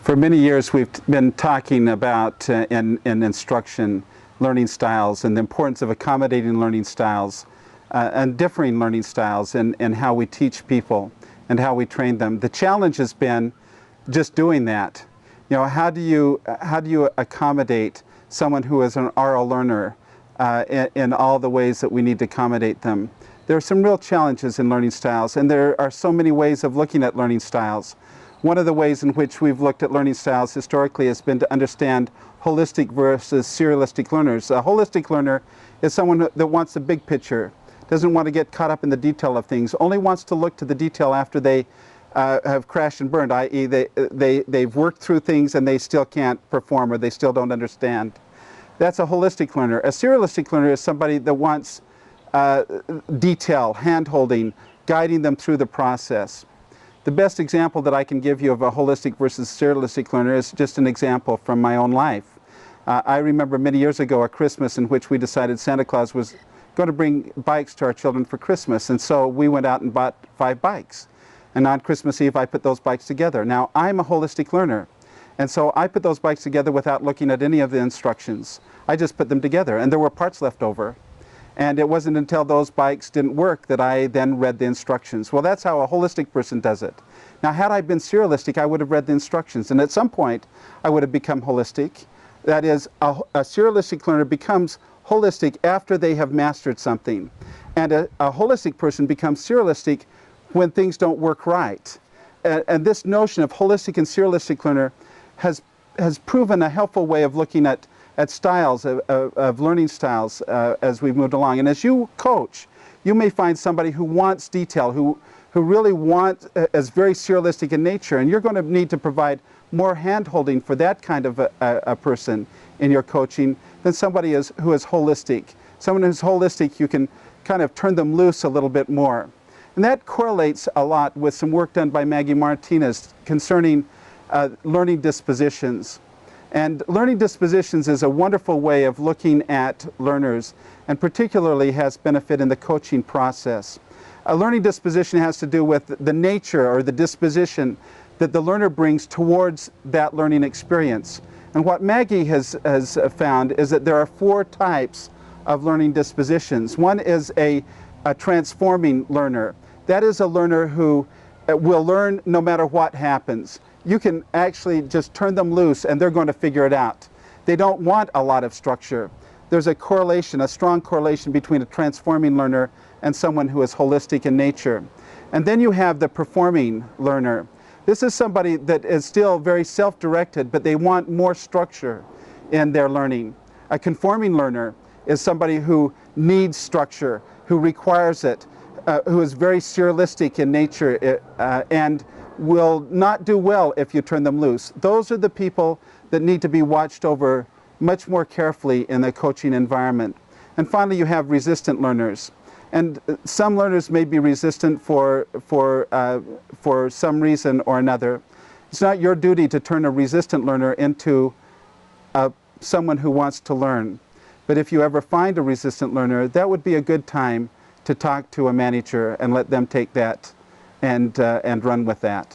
For many years we've been talking about in instruction learning styles and the importance of accommodating learning styles and differing learning styles and how we teach people and how we train them. The challenge has been just doing that. You know, how do you accommodate someone who is an oral learner in all the ways that we need to accommodate them? There are some real challenges in learning styles, and there are so many ways of looking at learning styles. One of the ways in which we've looked at learning styles historically has been to understand holistic versus serialistic learners. A holistic learner is someone that wants the big picture, doesn't want to get caught up in the detail of things, only wants to look to the detail after they have crashed and burned, i.e. they've worked through things and they still can't perform or they still don't understand. That's a holistic learner. A serialistic learner is somebody that wants detail, hand-holding, guiding them through the process. The best example that I can give you of a holistic versus serialistic learner is just an example from my own life. I remember many years ago a Christmas in which we decided Santa Claus was going to bring bikes to our children for Christmas, and so we went out and bought 5 bikes. And on Christmas Eve I put those bikes together. Now I'm a holistic learner, and so I put those bikes together without looking at any of the instructions. I just put them together, and there were parts left over. And it wasn't until those bikes didn't work that I then read the instructions. Well, that's how a holistic person does it. Now, had I been serialistic, I would have read the instructions, and at some point I would have become holistic. That is, a serialistic learner becomes holistic after they have mastered something. And a holistic person becomes serialistic when things don't work right. And this notion of holistic and serialistic learner has proven a helpful way of looking at styles, of learning styles as we've moved along. And as you coach, you may find somebody who wants detail, who really is very serialistic in nature, and you're going to need to provide more hand-holding for that kind of a person in your coaching than somebody who is holistic. Someone who's holistic, you can kind of turn them loose a little bit more. And that correlates a lot with some work done by Margaret Martinez concerning learning dispositions. And learning dispositions is a wonderful way of looking at learners, and particularly has benefit in the coaching process. A learning disposition has to do with the nature or the disposition that the learner brings towards that learning experience. And what Maggie has found is that there are 4 types of learning dispositions. One is a transforming learner. That is a learner who will learn no matter what happens. You can actually just turn them loose and they're going to figure it out. They don't want a lot of structure. There's a correlation, a strong correlation between a transforming learner and someone who is holistic in nature. And then you have the performing learner. This is somebody that is still very self-directed, but they want more structure in their learning. A conforming learner is somebody who needs structure, who requires it, who is very serialistic in nature and will not do well if you turn them loose. Those are the people that need to be watched over much more carefully in the coaching environment. And finally, you have resistant learners. And some learners may be resistant for some reason or another. It's not your duty to turn a resistant learner into someone who wants to learn. But if you ever find a resistant learner, that would be a good time to talk to a manager and let them take that and run with that.